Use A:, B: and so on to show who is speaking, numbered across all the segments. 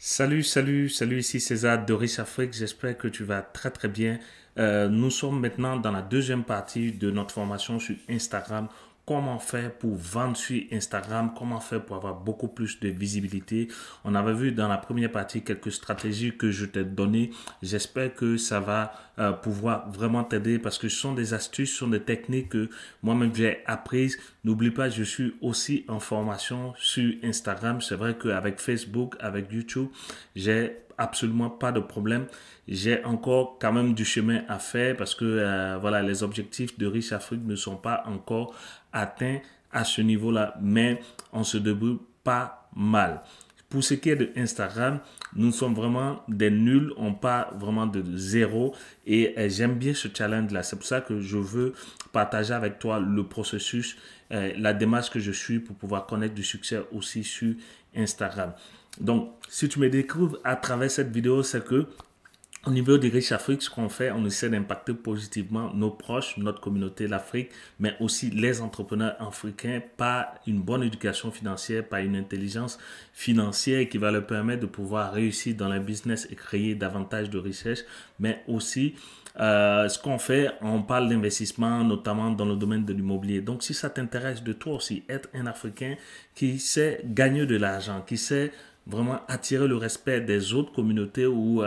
A: Salut, ici César de Riche Afrique. J'espère que tu vas très bien. Nous sommes maintenant dans la deuxième partie de notre formation sur Instagram. Comment faire pour vendre sur Instagram? Comment faire pour avoir beaucoup plus de visibilité? On avait vu dans la première partie quelques stratégies que je t'ai données. J'espère que ça va pouvoir vraiment t'aider parce que ce sont des astuces, ce sont des techniques que moi-même j'ai apprises. N'oublie pas, je suis aussi en formation sur Instagram. C'est vrai qu'avec Facebook, avec YouTube, j'ai absolument pas de problème. J'ai encore quand même du chemin à faire parce que voilà, les objectifs de Riche Afrique ne sont pas encore atteints à ce niveau-là, mais on se débrouille pas mal. Pour ce qui est de Instagram, nous sommes vraiment des nuls, on part vraiment de zéro et j'aime bien ce challenge-là. C'est pour ça que je veux partager avec toi le processus, la démarche que je suis pour pouvoir connaître du succès aussi sur Instagram. Donc, si tu me découvres à travers cette vidéo, c'est que au niveau des Riches Afrique, ce qu'on fait, on essaie d'impacter positivement nos proches, notre communauté, l'Afrique, mais aussi les entrepreneurs africains par une bonne éducation financière, par une intelligence financière qui va leur permettre de pouvoir réussir dans le business et créer davantage de richesses, mais aussi ce qu'on fait, on parle d'investissement, notamment dans le domaine de l'immobilier. Donc, si ça t'intéresse de toi aussi, être un Africain qui sait gagner de l'argent, qui sait vraiment attirer le respect des autres communautés ou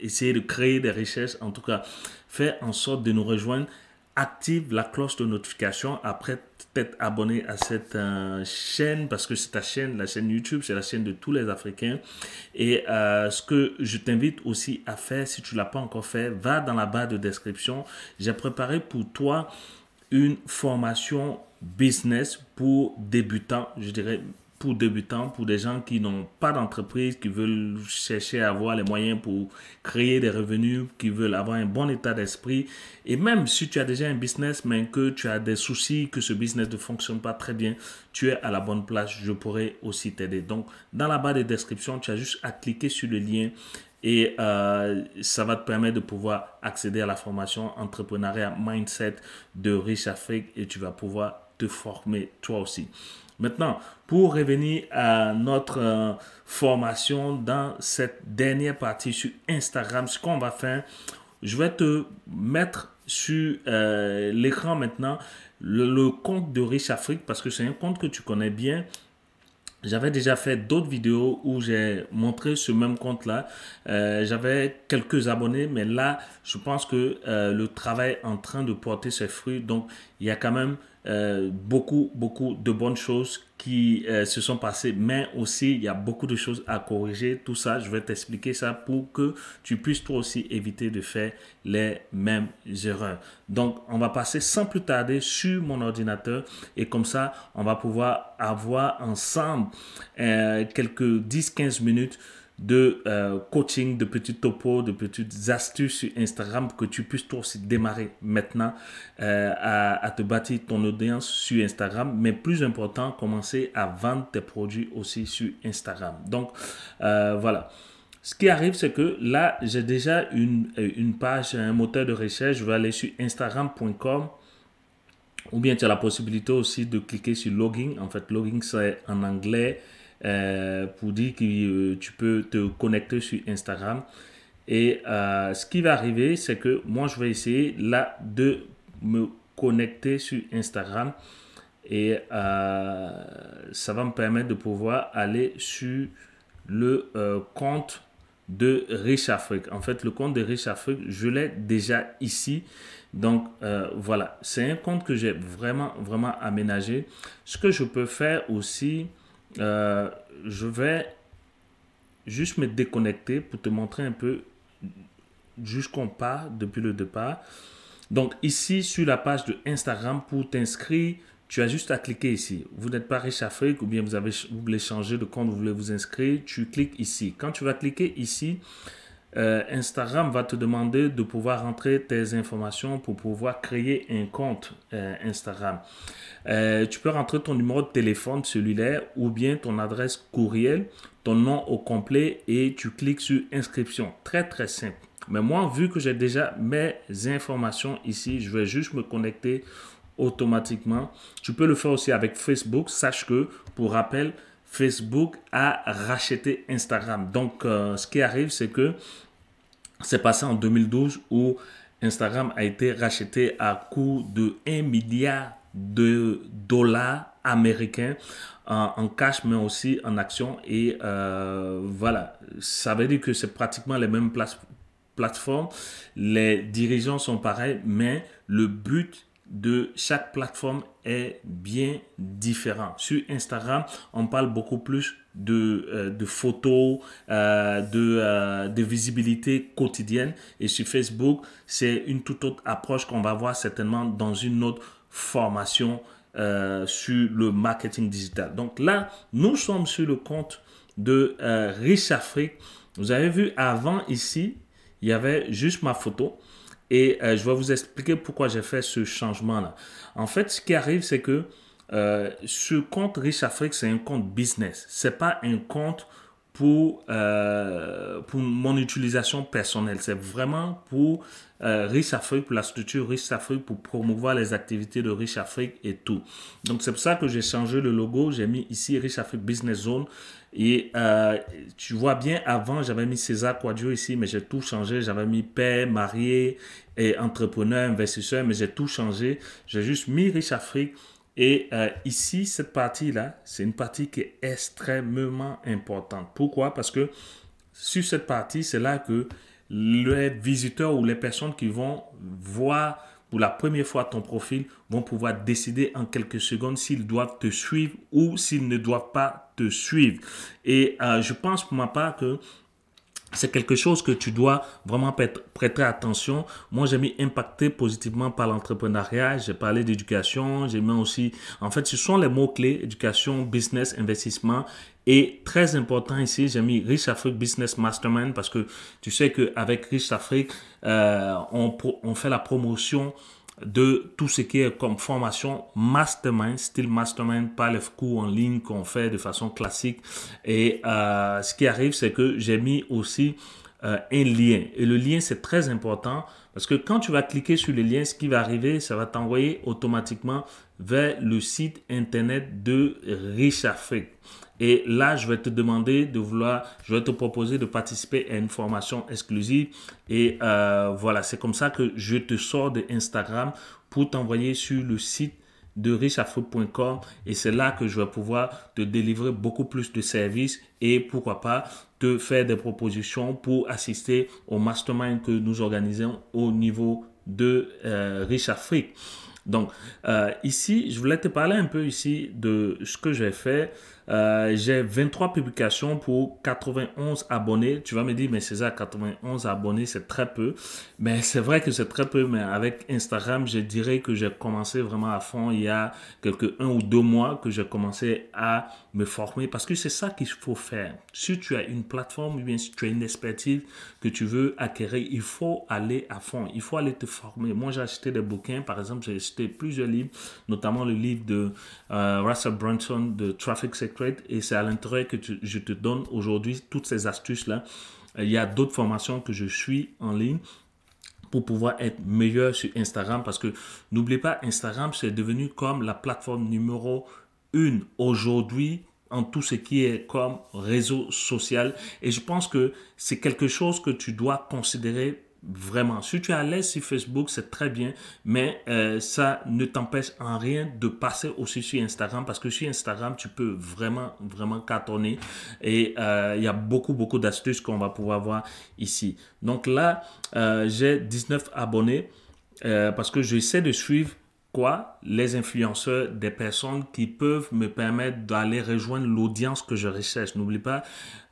A: essayer de créer des richesses, en tout cas, faire en sorte de nous rejoindre. Active la cloche de notification après t'être abonné à cette chaîne parce que c'est ta chaîne, la chaîne YouTube, c'est la chaîne de tous les Africains. Et ce que je t'invite aussi à faire, si tu ne l'as pas encore fait, va dans la barre de description. J'ai préparé pour toi une formation business pour débutants, je dirais pour débutants, pour des gens qui n'ont pas d'entreprise, qui veulent chercher à avoir les moyens pour créer des revenus, qui veulent avoir un bon état d'esprit. Et même si tu as déjà un business, mais que tu as des soucis, que ce business ne fonctionne pas très bien, tu es à la bonne place, je pourrais aussi t'aider. Donc, dans la barre de description, tu as juste à cliquer sur le lien et ça va te permettre de pouvoir accéder à la formation entrepreneuriat mindset de Riche Afrique et tu vas pouvoir te former toi aussi. Maintenant, pour revenir à notre formation dans cette dernière partie sur Instagram, ce qu'on va faire, je vais te mettre sur l'écran maintenant le compte de Riche Afrique parce que c'est un compte que tu connais bien. J'avais déjà fait d'autres vidéos où j'ai montré ce même compte-là. J'avais quelques abonnés, mais là, je pense que le travail est en train de porter ses fruits. Donc, il y a quand même beaucoup de bonnes choses qui se sont passées, mais aussi il y a beaucoup de choses à corriger. Tout ça, je vais t'expliquer ça pour que tu puisses toi aussi éviter de faire les mêmes erreurs. Donc, on va passer sans plus tarder sur mon ordinateur et comme ça, on va pouvoir avoir ensemble quelques 10-15 minutes de coaching, de petits topos, de petites astuces sur Instagram pour que tu puisses toi aussi démarrer maintenant à te bâtir ton audience sur Instagram. Mais plus important, commencer à vendre tes produits aussi sur Instagram. Donc, voilà. Ce qui arrive, c'est que là, j'ai déjà une page, un moteur de recherche. Je vais aller sur instagram.com ou bien tu as la possibilité aussi de cliquer sur login. En fait, login, c'est en anglais pour dire que tu peux te connecter sur Instagram. Et ce qui va arriver, c'est que moi, je vais essayer là de me connecter sur Instagram. Et ça va me permettre de pouvoir aller sur le compte de Riche Afrique. En fait, le compte de Riche Afrique, je l'ai déjà ici. Donc, voilà, c'est un compte que j'ai vraiment aménagé. Ce que je peux faire aussi, je vais juste me déconnecter pour te montrer un peu jusqu'on part depuis le départ. Donc, ici, sur la page de Instagram, pour t'inscrire, tu as juste à cliquer ici. Vous n'êtes pas Riche Afrique ou bien vous voulez changer de compte, vous voulez vous inscrire, tu cliques ici. Quand tu vas cliquer ici, Instagram va te demander de pouvoir rentrer tes informations pour pouvoir créer un compte Instagram. Tu peux rentrer ton numéro de téléphone cellulaire ou bien ton adresse courriel, ton nom au complet et tu cliques sur inscription. Très simple. Mais moi, vu que j'ai déjà mes informations ici, je vais juste me connecter automatiquement. Tu peux le faire aussi avec Facebook. Sache que, pour rappel, Facebook a racheté Instagram. Donc, ce qui arrive, c'est que c'est passé en 2012 où Instagram a été racheté à coût de 1 milliard de dollars américains en cash, mais aussi en actions. Et voilà, ça veut dire que c'est pratiquement les mêmes plateformes. Les dirigeants sont pareils, mais le but de chaque plateforme est bien différent. Sur Instagram, on parle beaucoup plus de photos, de visibilité quotidienne. Et sur Facebook, c'est une toute autre approche qu'on va voir certainement dans une autre formation sur le marketing digital. Donc là, nous sommes sur le compte de Riche Afrique. Vous avez vu avant ici, il y avait juste ma photo. Et je vais vous expliquer pourquoi j'ai fait ce changement-là. En fait, ce qui arrive, c'est que ce compte Riche Afrique, c'est un compte business. Ce n'est pas un compte pour mon utilisation personnelle. C'est vraiment pour Riche Afrique, pour la structure Riche Afrique, pour promouvoir les activités de Riche Afrique et tout. Donc, c'est pour ça que j'ai changé le logo. J'ai mis ici Riche Afrique Business Zone. Et tu vois bien, avant, j'avais mis César Quadio ici, mais j'ai tout changé. J'avais mis père, marié et entrepreneur, investisseur, mais j'ai tout changé. J'ai juste mis Riche Afrique. Et ici, cette partie-là, c'est une partie qui est extrêmement importante. Pourquoi? Parce que sur cette partie, c'est là que les visiteurs ou les personnes qui vont voir pour la première fois ton profil vont pouvoir décider en quelques secondes s'ils doivent te suivre ou s'ils ne doivent pas te suivre. Et je pense pour ma part que c'est quelque chose que tu dois vraiment prêter attention. Moi, j'ai mis impacté positivement par l'entrepreneuriat. J'ai parlé d'éducation. J'ai mis aussi, en fait, ce sont les mots-clés, éducation, business, investissement. Et très important ici, j'ai mis Riche Afrique Business Mastermind parce que tu sais qu'avec Riche Afrique, on fait la promotion de tout ce qui est comme formation mastermind, style mastermind, pas les cours en ligne qu'on fait de façon classique. Et ce qui arrive, c'est que j'ai mis aussi un lien. Et le lien, c'est très important parce que quand tu vas cliquer sur le lien, ce qui va arriver, ça va t'envoyer automatiquement vers le site internet de Riche Afrique. Et là, je vais te demander je vais te proposer de participer à une formation exclusive. Et voilà, c'est comme ça que je te sors de Instagram pour t'envoyer sur le site de richafrique.com et c'est là que je vais pouvoir te délivrer beaucoup plus de services et pourquoi pas te faire des propositions pour assister au mastermind que nous organisons au niveau de Riche Afrique. Donc, ici, je voulais te parler un peu ici de ce que j'ai fait. J'ai 23 publications pour 91 abonnés. Tu vas me dire, mais César, 91 abonnés, c'est très peu. Mais c'est vrai que c'est très peu, mais avec Instagram, je dirais que j'ai commencé vraiment à fond il y a quelques 1 ou 2 mois que j'ai commencé à me former parce que c'est ça qu'il faut faire. Si tu as une plateforme ou bien si tu as une expertise que tu veux acquérir, il faut aller à fond. Il faut aller te former. Moi, j'ai acheté des bouquins. Par exemple, j'ai acheté plusieurs livres, notamment le livre de Russell Brunson de Traffic Secret et c'est à l'intérieur que je te donne aujourd'hui toutes ces astuces-là. Il y a d'autres formations que je suis en ligne pour pouvoir être meilleur sur Instagram parce que n'oubliez pas, Instagram, c'est devenu comme la plateforme numéro 1 aujourd'hui en tout ce qui est comme réseau social et je pense que c'est quelque chose que tu dois considérer vraiment. Si tu es à l'aise sur Facebook, c'est très bien, mais ça ne t'empêche en rien de passer aussi sur Instagram parce que sur Instagram, tu peux vraiment, vraiment cartonner et il y a beaucoup d'astuces qu'on va pouvoir voir ici. Donc là, j'ai 19 abonnés parce que j'essaie de suivre les influenceurs, des personnes qui peuvent me permettre d'aller rejoindre l'audience que je recherche. N'oublie pas,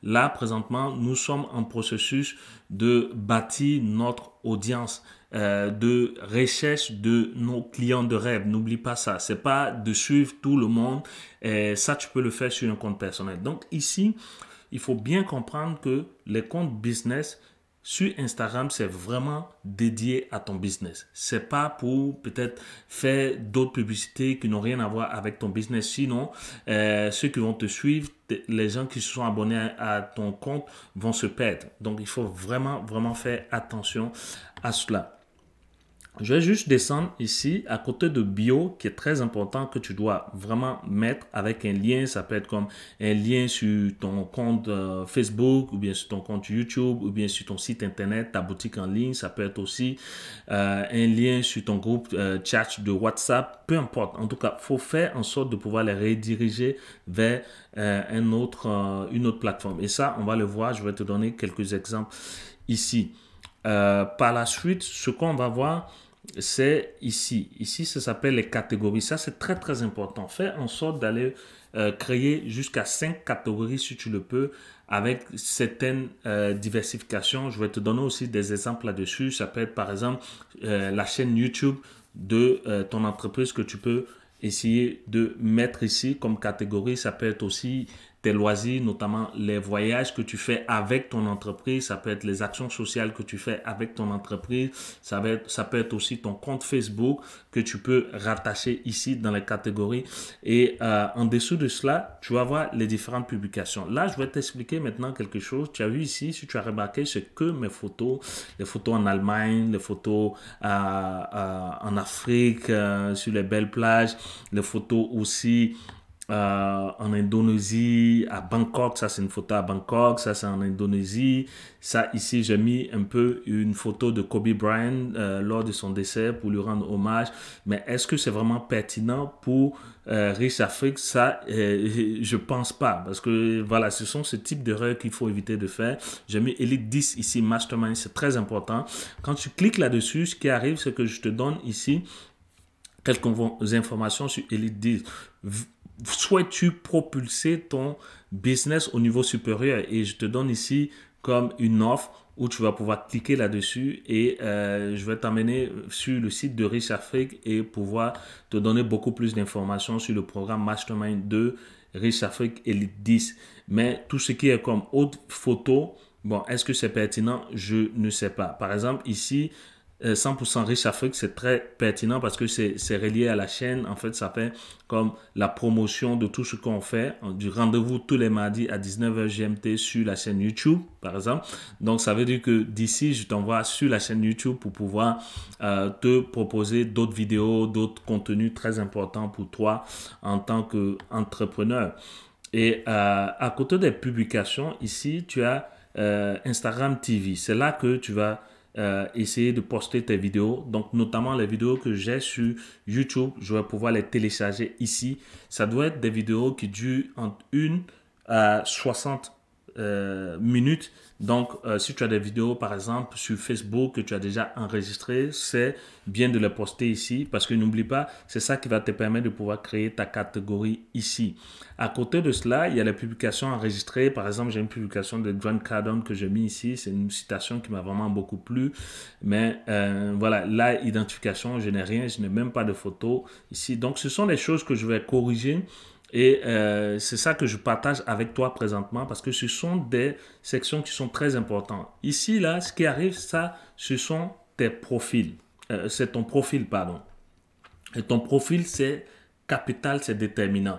A: là, présentement, nous sommes en processus de bâtir notre audience, de recherche de nos clients de rêve. N'oublie pas ça. C'est pas de suivre tout le monde. Ça, tu peux le faire sur un compte personnel. Donc ici, il faut bien comprendre que les comptes business sur Instagram, c'est vraiment dédié à ton business. C'est pas pour peut-être faire d'autres publicités qui n'ont rien à voir avec ton business. Sinon, ceux qui vont te suivre, les gens qui se sont abonnés à ton compte vont se perdre. Donc, il faut vraiment faire attention à cela. Je vais juste descendre ici à côté de bio qui est très important que tu dois vraiment mettre avec un lien. Ça peut être comme un lien sur ton compte Facebook ou bien sur ton compte YouTube ou bien sur ton site internet, ta boutique en ligne. Ça peut être aussi un lien sur ton groupe chat de WhatsApp. Peu importe. En tout cas, il faut faire en sorte de pouvoir les rediriger vers une autre plateforme. Et ça, on va le voir. Je vais te donner quelques exemples ici. Par la suite, ce qu'on va voir, c'est ici. Ici, ça s'appelle les catégories. Ça, c'est très, très important. Fais en sorte d'aller créer jusqu'à 5 catégories si tu le peux avec certaines diversifications. Je vais te donner aussi des exemples là-dessus. Ça peut être par exemple la chaîne YouTube de ton entreprise que tu peux essayer de mettre ici comme catégorie. Ça peut être aussi tes loisirs, notamment les voyages que tu fais avec ton entreprise. Ça peut être les actions sociales que tu fais avec ton entreprise. Ça peut être aussi ton compte Facebook que tu peux rattacher ici dans les catégories. Et en dessous de cela, tu vas voir les différentes publications. Là, je vais t'expliquer maintenant quelque chose. Tu as vu ici, si tu as remarqué, c'est que mes photos. Les photos en Allemagne, les photos en Afrique, sur les belles plages, les photos aussi en Indonésie, à Bangkok. Ça, c'est une photo à Bangkok. Ça, c'est en Indonésie. Ça, ici, j'ai mis un peu une photo de Kobe Bryant lors de son décès pour lui rendre hommage. Mais est-ce que c'est vraiment pertinent pour Riche Afrique? Ça, je pense pas. Parce que, voilà, ce sont ce type d'erreurs qu'il faut éviter de faire. J'ai mis Elite 10 ici, Mastermind. C'est très important. Quand tu cliques là-dessus, ce qui arrive, c'est que je te donne ici quelques informations sur Elite 10. Souhaites-tu propulser ton business au niveau supérieur? Et je te donne ici comme une offre où tu vas pouvoir cliquer là-dessus et je vais t'amener sur le site de Riche Afrique et pouvoir te donner beaucoup plus d'informations sur le programme Mastermind de Riche Afrique Elite 10. Mais tout ce qui est comme haute photo, bon, est-ce que c'est pertinent? Je ne sais pas. Par exemple, ici, 100% Riche Afrique, c'est très pertinent parce que c'est relié à la chaîne. En fait, ça fait comme la promotion de tout ce qu'on fait. Du rendez-vous tous les mardis à 19h GMT sur la chaîne YouTube, par exemple. Donc, ça veut dire que d'ici, je t'envoie sur la chaîne YouTube pour pouvoir te proposer d'autres vidéos, d'autres contenus très importants pour toi en tant qu'entrepreneur. Et à côté des publications, ici, tu as Instagram TV. C'est là que tu vas essayer de poster tes vidéos. Donc, notamment les vidéos que j'ai sur YouTube, je vais pouvoir les télécharger ici. Ça doit être des vidéos qui durent entre 1 à 60 minutes. Donc, si tu as des vidéos, par exemple, sur Facebook que tu as déjà enregistrées, c'est bien de les poster ici parce que n'oublie pas, c'est ça qui va te permettre de pouvoir créer ta catégorie ici. À côté de cela, il y a les publications enregistrées. Par exemple, j'ai une publication de Grant Cardone que j'ai mis ici. C'est une citation qui m'a vraiment beaucoup plu. Mais voilà, la identification, je n'ai rien, je n'ai même pas de photo ici. Donc, ce sont les choses que je vais corriger. Et c'est ça que je partage avec toi présentement parce que ce sont des sections qui sont très importantes. Ici, là, ce qui arrive, ça, ce sont tes profils. C'est ton profil, pardon. Et ton profil, c'est capital, c'est déterminant.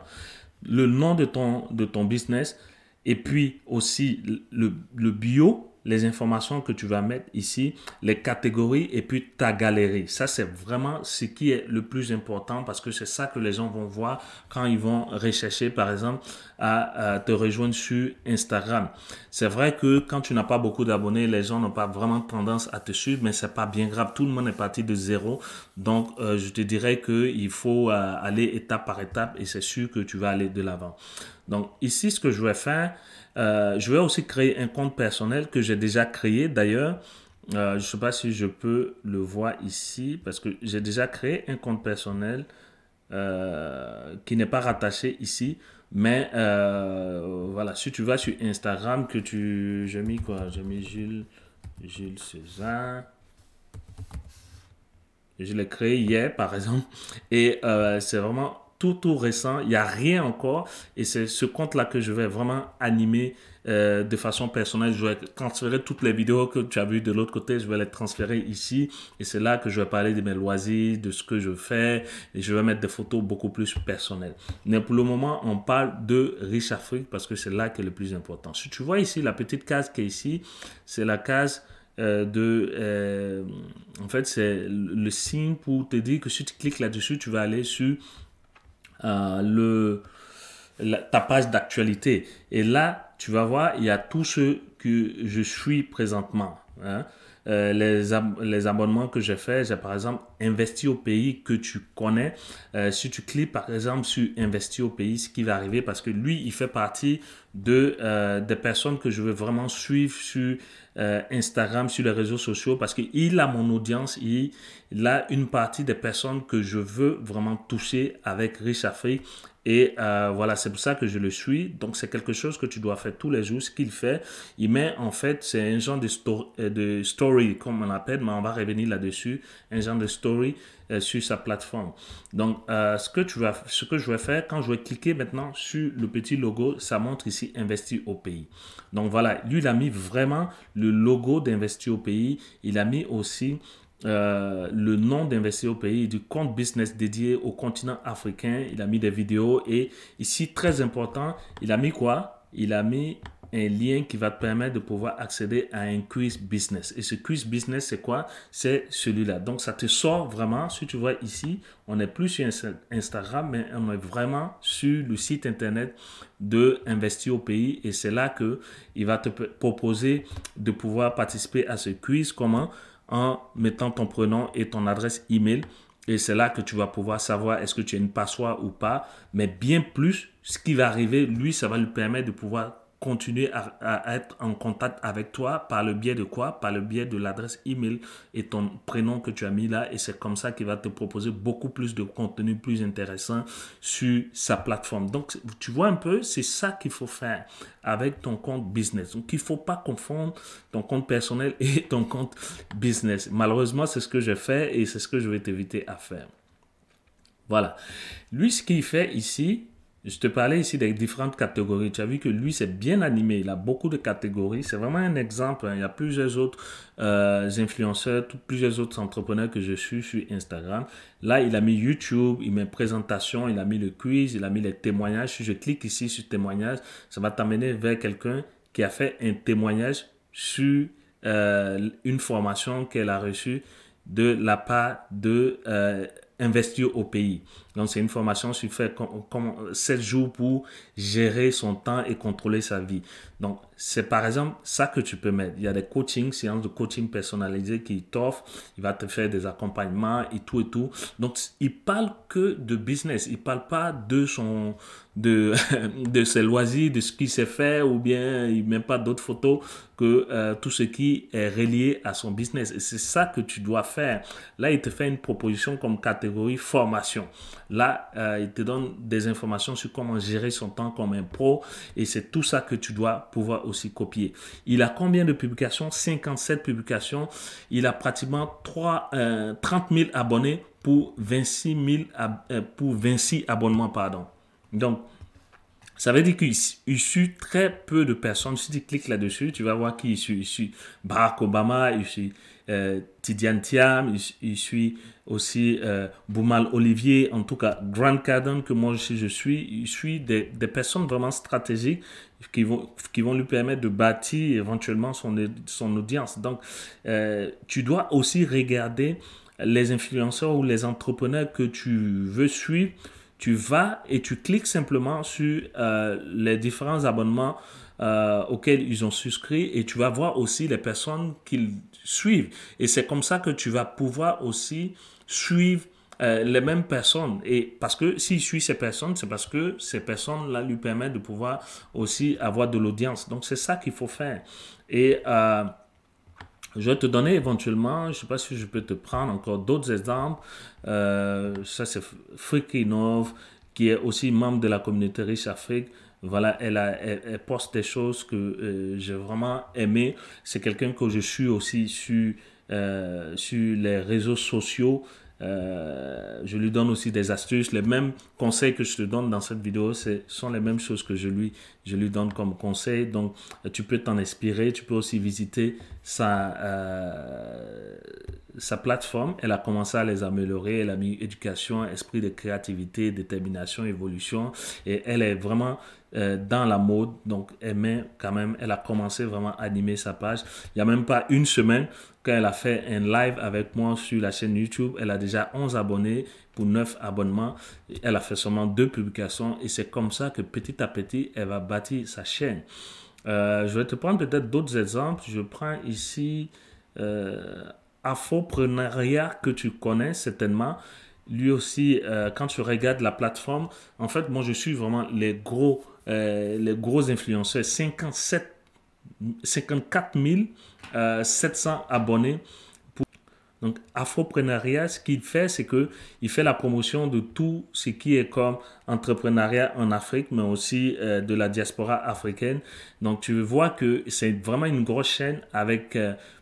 A: Le nom de ton business et puis aussi le bio, les informations que tu vas mettre ici, les catégories et puis ta galerie. Ça, c'est vraiment ce qui est le plus important parce que c'est ça que les gens vont voir quand ils vont rechercher, par exemple, à te rejoindre sur Instagram. C'est vrai que quand tu n'as pas beaucoup d'abonnés, les gens n'ont pas vraiment tendance à te suivre, mais c'est pas bien grave. Tout le monde est parti de zéro. Donc, je te dirais qu'il faut aller étape par étape et c'est sûr que tu vas aller de l'avant. Donc, ici, ce que je vais faire, je vais aussi créer un compte personnel que j'ai déjà créé d'ailleurs. Je ne sais pas si je peux le voir ici parce que j'ai déjà créé un compte personnel qui n'est pas rattaché ici. Mais voilà, si tu vas sur Instagram, j'ai mis quoi? J'ai mis Jules César. Je l'ai créé hier, par exemple. Et c'est vraiment tout récent. Il n'y a rien encore. Et c'est ce compte-là que je vais vraiment animer de façon personnelle. Je vais transférer toutes les vidéos que tu as vues de l'autre côté. Je vais les transférer ici. Et c'est là que je vais parler de mes loisirs, de ce que je fais. Et je vais mettre des photos beaucoup plus personnelles. Mais pour le moment, on parle de Riche Afrique parce que c'est là qui est le plus important. Si tu vois ici, la petite case qui est ici, c'est la case en fait, c'est le signe pour te dire que si tu cliques là-dessus, tu vas aller sur ta page d'actualité. Et là, tu vas voir, il y a tout ce que je suis présentement. Hein. Les abonnements que j'ai fait, j'ai par exemple investi au pays que tu connais. Si tu cliques par exemple sur investir au pays, ce qui va arriver, parce que lui, il fait partie des personnes que je veux vraiment suivre sur Instagram, sur les réseaux sociaux, parce qu'il a mon audience, il a une partie des personnes que je veux vraiment toucher avec Riche Afrique. Et voilà, c'est pour ça que je le suis. Donc, c'est quelque chose que tu dois faire tous les jours. Ce qu'il fait, il met en fait, c'est un genre de story, comme on l'appelle, mais on va revenir là-dessus, un genre de story sur sa plateforme. Donc, ce que je vais faire, quand je vais cliquer maintenant sur le petit logo, ça montre ici Investir au pays. Donc, voilà, lui, il a mis vraiment le logo d'Investir au pays. Il a mis aussi le nom d'Investir au pays, du compte business dédié au continent africain. Il a mis des vidéos et ici, très important, il a mis quoi? Il a mis un lien qui va te permettre de pouvoir accéder à un quiz business. Et ce quiz business, c'est quoi? C'est celui-là. Donc, ça te sort vraiment, si tu vois ici, on n'est plus sur Instagram, mais on est vraiment sur le site internet de Investir au pays. Et c'est là qu'il va te proposer de pouvoir participer à ce quiz. Comment? En mettant ton prénom et ton adresse email. Et c'est là que tu vas pouvoir savoir est-ce que tu as une passoire ou pas. Mais bien plus, ce qui va arriver, lui, ça va lui permettre de pouvoir continuer à être en contact avec toi par le biais de quoi? Par le biais de l'adresse email et ton prénom que tu as mis là. Et c'est comme ça qu'il va te proposer beaucoup plus de contenu plus intéressant sur sa plateforme. Donc, tu vois un peu, c'est ça qu'il faut faire avec ton compte business. Donc, il ne faut pas confondre ton compte personnel et ton compte business. Malheureusement, c'est ce que j'ai fait et c'est ce que je vais t'inviter à faire. Voilà. Lui, ce qu'il fait ici, je te parlais ici des différentes catégories. Tu as vu que lui, c'est bien animé. Il a beaucoup de catégories. C'est vraiment un exemple. Hein. Il y a plusieurs autres influenceurs, plusieurs autres entrepreneurs que je suis sur Instagram. Là, il a mis YouTube, il met présentation, il a mis le quiz, il a mis les témoignages. Si je clique ici sur témoignage, ça va t'amener vers quelqu'un qui a fait un témoignage sur une formation qu'elle a reçue de la part de Investir au pays. Donc, c'est une formation sur fait 7 jours pour gérer son temps et contrôler sa vie. Donc, c'est par exemple ça que tu peux mettre. Il y a des coachings, séances de coaching personnalisées qu'il t'offre. Il va te faire des accompagnements et tout et tout. Donc, il parle que de business. Il parle pas de de ses loisirs, de ce qu'il sait faire ou bien il met pas d'autres photos que tout ce qui est relié à son business. Et c'est ça que tu dois faire. Là, il te fait une proposition comme catégorie formation. Là, il te donne des informations sur comment gérer son temps comme un pro et c'est tout ça que tu dois pouvoir aussi copier. Il a combien de publications? 57 publications. Il a pratiquement 30 000 abonnés pour 26 abonnements, pardon. Donc, ça veut dire qu'il suit très peu de personnes. Si tu cliques là-dessus, tu vas voir qui il suit. Il suit Barack Obama, il suit Tidiane Thiam, il suit aussi Boumal Olivier, en tout cas Grant Cardone que moi aussi je suis. Il suit des personnes vraiment stratégiques qui vont lui permettre de bâtir éventuellement son audience. Donc, tu dois aussi regarder les influenceurs ou les entrepreneurs que tu veux suivre. Tu vas et tu cliques simplement sur les différents abonnements auxquels ils ont souscrit et tu vas voir aussi les personnes qu'ils suivent. Et c'est comme ça que tu vas pouvoir aussi suivre les mêmes personnes. Et parce que s'il suit ces personnes, c'est parce que ces personnes-là lui permettent de pouvoir aussi avoir de l'audience. Donc, c'est ça qu'il faut faire. Et je vais te donner éventuellement, je ne sais pas si je peux te prendre encore d'autres exemples. Ça, c'est Frikinov, qui est aussi membre de la communauté Riche Afrique. Voilà, elle poste des choses que j'ai vraiment aimé. C'est quelqu'un que je suis aussi sur les réseaux sociaux. Je lui donne aussi des astuces. Les mêmes conseils que je te donne dans cette vidéo, ce sont les mêmes choses que je lui je lui donne comme conseil. Donc, tu peux t'en inspirer. Tu peux aussi visiter sa plateforme. Elle a commencé à les améliorer. Elle a mis éducation, esprit de créativité, détermination, évolution. Et elle est vraiment dans la mode. Donc, elle a commencé vraiment à animer sa page. Il n'y a même pas une semaine, quand elle a fait un live avec moi sur la chaîne YouTube, elle a déjà 11 abonnés pour 9 abonnements. Elle a fait seulement 2 publications et c'est comme ça que petit à petit, elle va bâtir sa chaîne. Je vais te prendre peut-être d'autres exemples. Je prends ici Afropreneuriat que tu connais certainement. Lui aussi, quand tu regardes la plateforme, en fait, moi, je suis vraiment les gros influenceurs. 54 700 abonnés. Donc, Afropreneuriat, ce qu'il fait, c'est qu'il fait la promotion de tout ce qui est comme entrepreneuriat en Afrique, mais aussi de la diaspora africaine. Donc, tu vois que c'est vraiment une grosse chaîne avec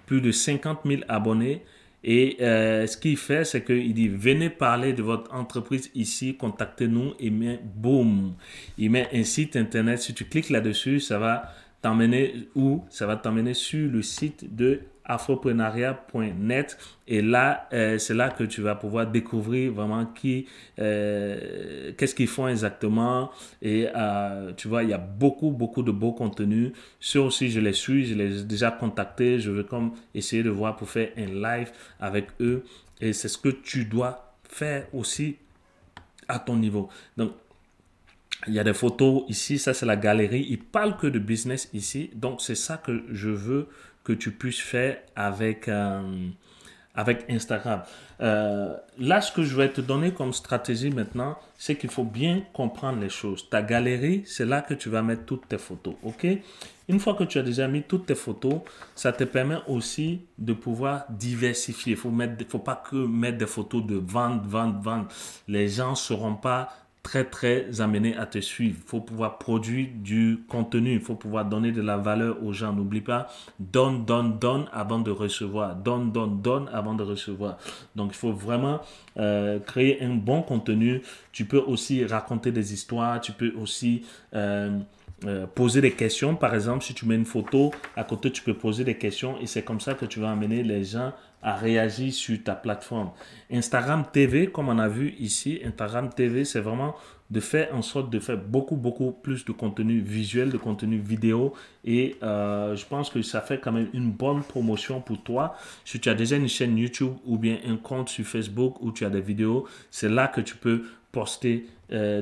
A: plus de 50 000 abonnés. Et ce qu'il fait, c'est qu'il dit, venez parler de votre entreprise ici, contactez-nous, et boum, il met un site internet. Si tu cliques là-dessus, ça va t'emmener où? Ça va t'emmener sur le site de afropreneuriat.net et là, c'est là que tu vas pouvoir découvrir vraiment qu'est-ce qu'ils font exactement et tu vois, il y a beaucoup de beaux contenus. Ceux aussi, je les suis, je les ai déjà contactés, je veux comme essayer de voir pour faire un live avec eux et c'est ce que tu dois faire aussi à ton niveau. Donc, il y a des photos ici, ça c'est la galerie. Il parle que de business ici. Donc, c'est ça que je veux que tu puisses faire avec Instagram. Là, ce que je vais te donner comme stratégie maintenant, c'est qu'il faut bien comprendre les choses. Ta galerie, c'est là que tu vas mettre toutes tes photos. OK? Une fois que tu as déjà mis toutes tes photos, ça te permet aussi de pouvoir diversifier. Il faut pas que mettre des photos de vente. Les gens ne seront pas très amené à te suivre. Il faut pouvoir produire du contenu. Il faut pouvoir donner de la valeur aux gens. N'oublie pas, donne avant de recevoir. Donne avant de recevoir. Donc, il faut vraiment créer un bon contenu. Tu peux aussi raconter des histoires. Tu peux aussi poser des questions. Par exemple, si tu mets une photo, à côté, tu peux poser des questions et c'est comme ça que tu vas amener les gens à réagir sur ta plateforme. Instagram TV, comme on a vu ici, Instagram TV, c'est vraiment de faire en sorte de faire beaucoup plus de contenu visuel, de contenu vidéo et je pense que ça fait quand même une bonne promotion pour toi. Si tu as déjà une chaîne YouTube ou bien un compte sur Facebook où tu as des vidéos, c'est là que tu peux poster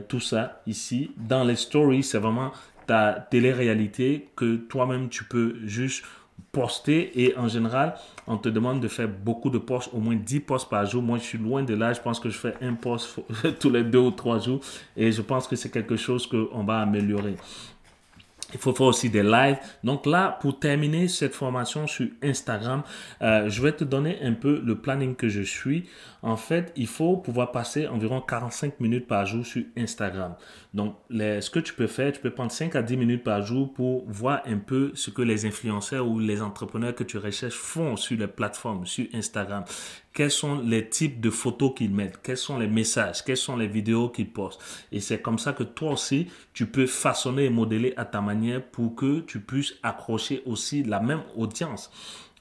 A: tout ça ici. Dans les stories, c'est vraiment ta télé-réalité que toi-même tu peux juste poster et en général, on te demande de faire beaucoup de posts, au moins 10 posts par jour. Moi, je suis loin de là. Je pense que je fais un post tous les 2 ou 3 jours et je pense que c'est quelque chose qu'on va améliorer. Il faut faire aussi des lives. Donc là, pour terminer cette formation sur Instagram, je vais te donner un peu le planning que je suis. En fait, il faut pouvoir passer environ 45 minutes par jour sur Instagram. Donc, ce que tu peux faire, tu peux prendre 5 à 10 minutes par jour pour voir un peu ce que les influenceurs ou les entrepreneurs que tu recherches font sur les plateformes, sur Instagram. Quels sont les types de photos qu'ils mettent, quels sont les messages, quelles sont les vidéos qu'ils postent. Et c'est comme ça que toi aussi, tu peux façonner et modeler à ta manière pour que tu puisses accrocher aussi la même audience.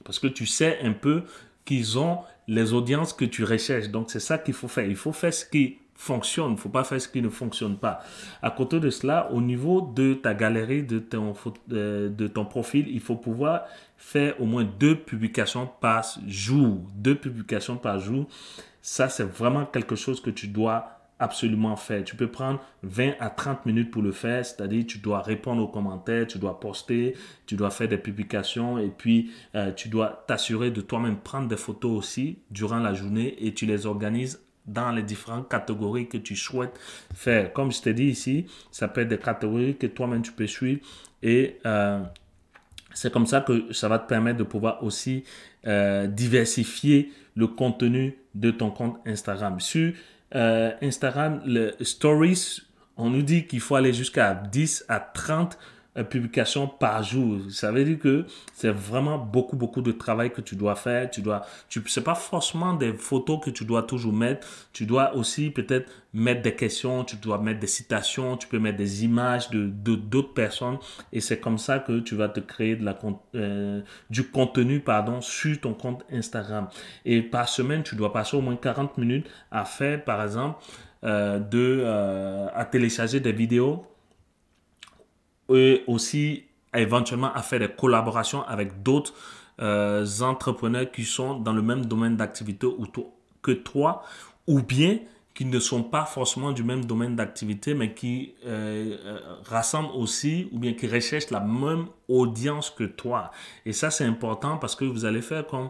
A: Parce que tu sais un peu qu'ils ont les audiences que tu recherches. Donc, c'est ça qu'il faut faire. Il faut faire ce qui fonctionne. Il ne faut pas faire ce qui ne fonctionne pas. À côté de cela, au niveau de ta galerie, de ton profil, il faut pouvoir faire au moins 2 publications par jour. 2 publications par jour. Ça, c'est vraiment quelque chose que tu dois absolument faire. Tu peux prendre 20 à 30 minutes pour le faire, c'est-à-dire tu dois répondre aux commentaires, tu dois poster, tu dois faire des publications et puis tu dois t'assurer de toi-même prendre des photos aussi durant la journée et tu les organises dans les différentes catégories que tu souhaites faire. Comme je t'ai dit ici, ça peut être des catégories que toi-même tu peux suivre et c'est comme ça que ça va te permettre de pouvoir aussi diversifier le contenu de ton compte Instagram. Sur Instagram, le Stories, on nous dit qu'il faut aller jusqu'à 10 à 30 publications par jour. Ça veut dire que c'est vraiment beaucoup de travail que tu dois faire. C'est pas forcément des photos que tu dois toujours mettre. Tu dois aussi peut-être mettre des questions, tu dois mettre des citations, tu peux mettre des images d'autres personnes et c'est comme ça que tu vas te créer du contenu sur ton compte Instagram. Et par semaine, tu dois passer au moins 40 minutes à faire, par exemple, à télécharger des vidéos et aussi éventuellement à faire des collaborations avec d'autres entrepreneurs qui sont dans le même domaine d'activité que toi, ou bien qui ne sont pas forcément du même domaine d'activité, mais qui rassemblent aussi, ou bien qui recherchent la même audience que toi. Et ça, c'est important parce que vous allez faire comme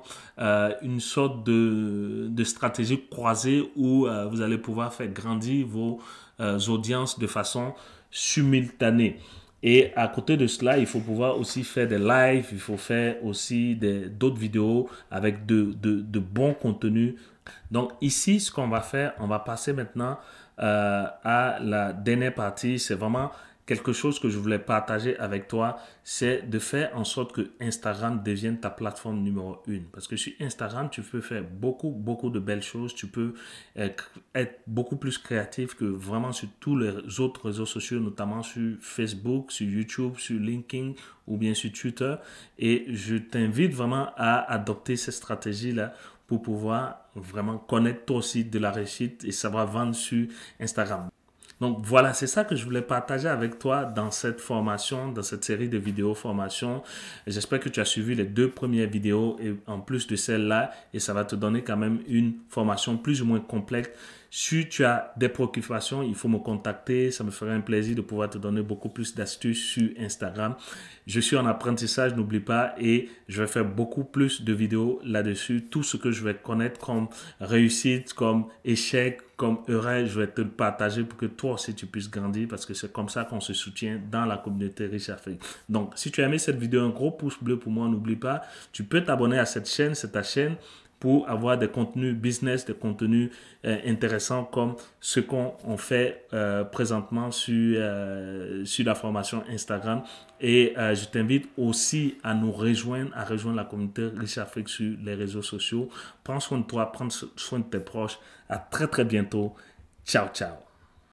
A: une sorte de stratégie croisée où vous allez pouvoir faire grandir vos audiences de façon simultanée. Et à côté de cela, il faut pouvoir aussi faire des lives, il faut faire aussi d'autres vidéos avec de bons contenus. Donc ici, ce qu'on va faire, on va passer maintenant à la dernière partie. C'est vraiment quelque chose que je voulais partager avec toi, c'est de faire en sorte que Instagram devienne ta plateforme numéro 1. Parce que sur Instagram, tu peux faire beaucoup de belles choses. Tu peux être beaucoup plus créatif que vraiment sur tous les autres réseaux sociaux, notamment sur Facebook, sur YouTube, sur LinkedIn ou bien sur Twitter. Et je t'invite vraiment à adopter cette stratégie-là pour pouvoir vraiment connaître toi aussi de la réussite et savoir vendre sur Instagram. Donc voilà, c'est ça que je voulais partager avec toi dans cette formation, dans cette série de vidéos formation. J'espère que tu as suivi les 2 premières vidéos et en plus de celle-là, et ça va te donner quand même une formation plus ou moins complète. Si tu as des préoccupations, il faut me contacter. Ça me ferait un plaisir de pouvoir te donner beaucoup plus d'astuces sur Instagram. Je suis en apprentissage, n'oublie pas, et je vais faire beaucoup plus de vidéos là-dessus. Tout ce que je vais connaître comme réussite, comme échec, comme erreur, je vais te le partager pour que toi aussi tu puisses grandir parce que c'est comme ça qu'on se soutient dans la communauté Riche Afrique. Donc, si tu as aimé cette vidéo, un gros pouce bleu pour moi, n'oublie pas, tu peux t'abonner à cette chaîne, c'est ta chaîne, pour avoir des contenus business, des contenus intéressants comme ce qu'on fait présentement sur la formation Instagram. Et je t'invite aussi à nous rejoindre, à rejoindre la communauté Riche Afrique sur les réseaux sociaux. Prends soin de toi, prends soin de tes proches. À très bientôt. Ciao.